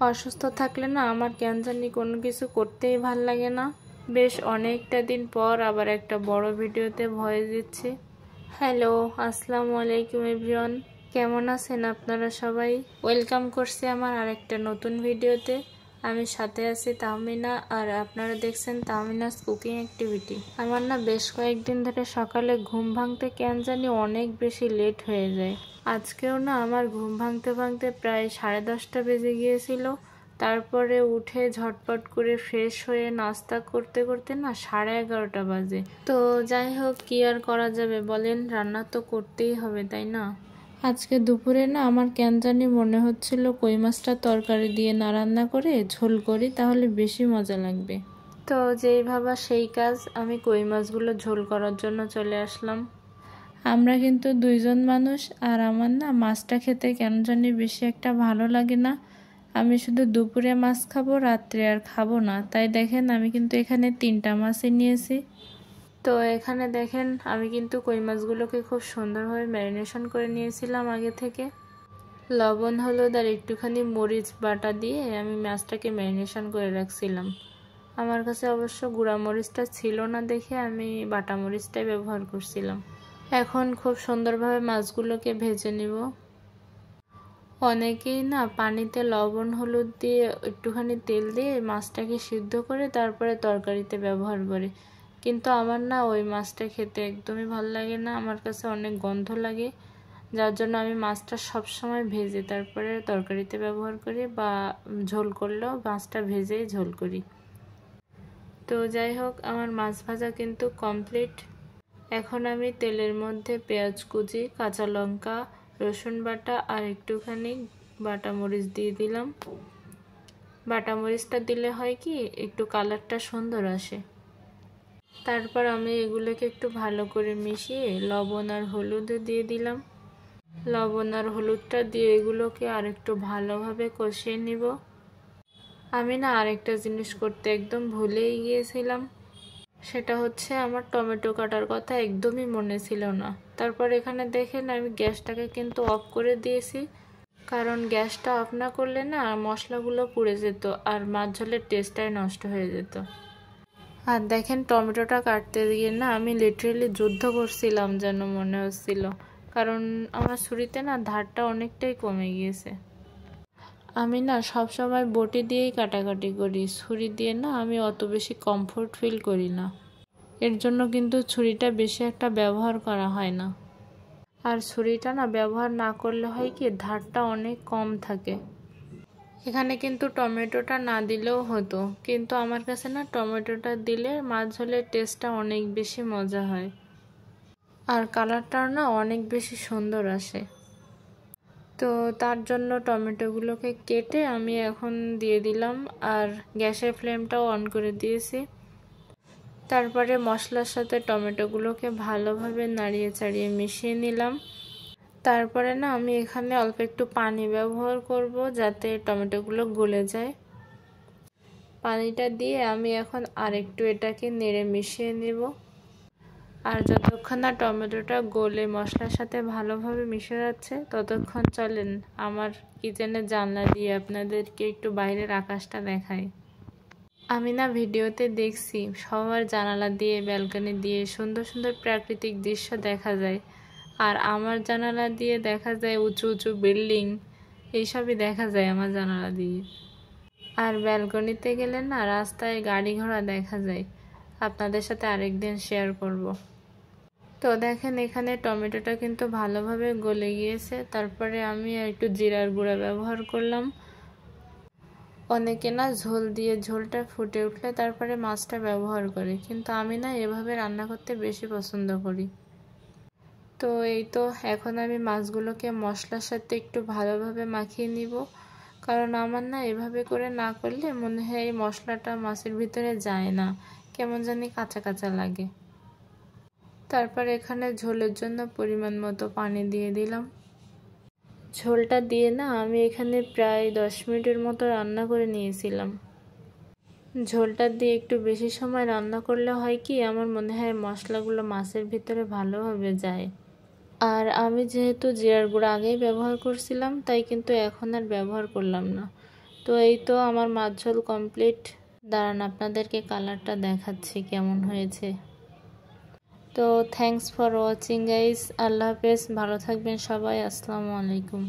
অসুস্থ থাকলে না আমার কেন জানি কোনো কিছু করতেই ভাল লাগে না। বেশ অনেকটা দিন পর আবার একটা বড় ভিডিওতে ভয়েস দিচ্ছি। হ্যালো, আসসালামু আলাইকুম এভরিওয়ান, কেমন আছেন আপনারা সবাই? ওয়েলকাম করছি আমার আরেকটা নতুন ভিডিওতে। আমি সাথে আছি তাহমিনা, আর আপনারা দেখছেন তাহমিনাস কুকিং অ্যাক্টিভিটি। আমার না বেশ কয়েকদিন ধরে সকালে ঘুম ভাঙতে কেন জানি অনেক বেশি লেট হয়ে যায়। আজকেও না আমার ঘুম ভাঙতে ভাঙতে প্রায় 10:30 বেজে গিয়েছিল। তারপরে উঠে ঝটপট করে ফ্রেশ হয়ে নাস্তা করতে করতে না 11:30 বাজে। তো যাই হোক, কি আর করা যাবে বলেন, রান্না তো করতেই হবে, তাই না? আজকে দুপুরে না আমার কেন জানি মনে হচ্ছিল কই মাছটা তরকারি দিয়ে না রান্না করে ঝোল করি, তাহলে বেশি মজা লাগবে। তো যেই ভাবা সেই কাজ, আমি কই মাছগুলো ঝোল করার জন্য চলে আসলাম। আমরা কিন্তু দুইজন মানুষ, আর আমার না মাছটা খেতে কেন জানি বেশি একটা ভালো লাগে না। আমি শুধু দুপুরে মাছ খাবো, রাত্রে আর খাবো না। তাই দেখেন আমি কিন্তু এখানে 3টা মাছই নিয়েছি। তো এখানে দেখেন আমি কিন্তু কই মাছগুলোকে খুব সুন্দরভাবে ম্যারিনেশন করে নিয়েছিলাম আগে থেকে। লবণ, হলুদ আর একটুখানি মরিচ বাটা দিয়ে আমি মাছটাকে ম্যারিনেশন করে রাখছিলাম। আমার কাছে অবশ্য গুঁড়া মরিচটা ছিল না দেখে আমি বাটা মরিচটাই ব্যবহার করছিলাম। এখন খুব সুন্দরভাবে মাছগুলোকে ভেজে নিব। অনেকেই না পানিতে লবণ হলুদ দিয়ে একটুখানি তেল দিয়ে মাছটাকে সিদ্ধ করে তারপরে তরকারিতে ব্যবহার করে, কিন্তু আমার না ওই মাছটা খেতে একদমই ভালো লাগে না। আমার কাছে অনেক গন্ধ লাগে, যার জন্য আমি মাছটা সবসময় ভেজে তারপরে তরকারিতে ব্যবহার করি, বা ঝোল করলেও মাছটা ভেজেই ঝোল করি। তো যাই হোক, আমার মাছ ভাজা কিন্তু কমপ্লিট। এখন আমি তেলের মধ্যে পেঁয়াজ কুচি, কাঁচা লঙ্কা, রসুন বাটা আর একটুখানি বাটা মরিচ দিয়ে দিলাম। বাটা মরিচটা দিলে হয় কি, একটু কালারটা সুন্দর আসে। তারপর আমি এগুলোকে একটু ভালো করে মিশিয়ে লবণ আর হলুদ দিয়ে দিলাম। লবণ আর হলুদটা দিয়ে এগুলোকে আর একটু ভালোভাবে কষিয়ে নিব। আমি না আরেকটা জিনিস করতে একদম ভুলেই গিয়েছিলাম, সেটা হচ্ছে আমার টমেটো কাটার কথা একদমই মনে ছিল না। তারপর এখানে দেখেন আমি গ্যাসটাকে কিন্তু অফ করে দিয়েছি, কারণ গ্যাসটা অফ না করলে না মশলাগুলো পুড়ে যেত আর মাছ ঝোলের টেস্টটাই নষ্ট হয়ে যেত। আর দেখেন টমেটোটা কাটতে গিয়ে না আমি লিটারেলি যুদ্ধ করছিলাম যেন মনে হচ্ছিল, কারণ আমার ছুরিতে না ধারটা অনেকটাই কমে গিয়েছে। আমি না সবসময় বটি দিয়েই কাটাকাটি করি, ছুরি দিয়ে না আমি অত বেশি কমফোর্ট ফিল করি না। এর জন্য কিন্তু ছুরিটা বেশি একটা ব্যবহার করা হয় না। আর ছুরিটা না ব্যবহার না করলে হয় কি, ধারটা অনেক কম থাকে। এখানে কিন্তু টমেটোটা না দিলেও হতো, কিন্তু আমার কাছে না টমেটোটা দিলে মাছ ঝোলের টেস্টটা অনেক বেশি মজা হয়, আর কালারটাও না অনেক বেশি সুন্দর আসে। তো তার জন্য টমেটোগুলোকে কেটে আমি এখন দিয়ে দিলাম, আর গ্যাসের ফ্লেমটাও অন করে দিয়েছি। তারপরে মশলার সাথে টমেটোগুলোকে ভালোভাবে নাড়িয়ে চাড়িয়ে মিশিয়ে নিলাম। তারপরে না আমি এখানে অল্প একটু পানি ব্যবহার করব, যাতে টমেটোগুলো গলে যায়। পানিটা দিয়ে আমি এখন আরেকটু এটাকে নেড়ে মিশিয়ে নেব। আর যতক্ষণ না টমেটোটা গলে মশলার সাথে ভালোভাবে মিশে যাচ্ছে, ততক্ষণ চলেন আমার কিচেনের জানলা দিয়ে আপনাদেরকে একটু বাইরের আকাশটা দেখাই। আমি না ভিডিওতে দেখছি সবার জানালা দিয়ে, ব্যালকনি দিয়ে সুন্দর সুন্দর প্রাকৃতিক দৃশ্য দেখা যায়, আর আমার জানালা দিয়ে দেখা যায় উঁচু উঁচু বিল্ডিং, এইসবই দেখা যায় আমার জানালা দিয়ে। আর ব্যালকনিতে গেলে না রাস্তায় গাড়ি ঘোড়া দেখা যায়, আপনাদের সাথে আরেকদিন শেয়ার করব। তো দেখেন এখানে টমেটোটা কিন্তু ভালোভাবে গলে গিয়েছে। তারপরে আমি একটু জিরার গুঁড়া ব্যবহার করলাম। অনেকে না ঝোল দিয়ে ঝোলটা ফুটে উঠলে তারপরে মাছটা ব্যবহার করে, কিন্তু আমি না এভাবে রান্না করতে বেশি পছন্দ করি। তো এই তো এখন আমি মাছগুলোকে মশলার সাথে একটু ভালোভাবে মাখিয়ে নিব, কারণ আমার না এভাবে করে না করলে মনে হয় এই মশলাটা মাছের ভিতরে যায় না, কেমন জানি কাঁচা কাঁচা লাগে। তারপর এখানে ঝোলের জন্য পরিমাণ মতো পানি দিয়ে দিলাম। ঝোলটা দিয়ে না আমি এখানে প্রায় 10 মিনিটের মতো রান্না করে নিয়েছিলাম। ঝোলটা দিয়ে একটু বেশি সময় রান্না করলে হয় কি, আমার মনে হয় মশলাগুলো মাছের ভিতরে ভালোভাবে যায়। আর আমি যেহেতু জিরার গুঁড়া আগেই ব্যবহার করছিলাম, তাই কিন্তু এখন আর ব্যবহার করলাম না। তো তো এই তো আমার মাছ ঝোল কমপ্লিট। দাঁড়ান আপনাদেরকে কালারটা দেখাচ্ছি কেমন হয়েছে। তো থ্যাঙ্কস ফর ওয়াচিং গাইস। আল্লাহ হাফেজ, ভালো থাকবেন সবাই। আসসালামু আলাইকুম।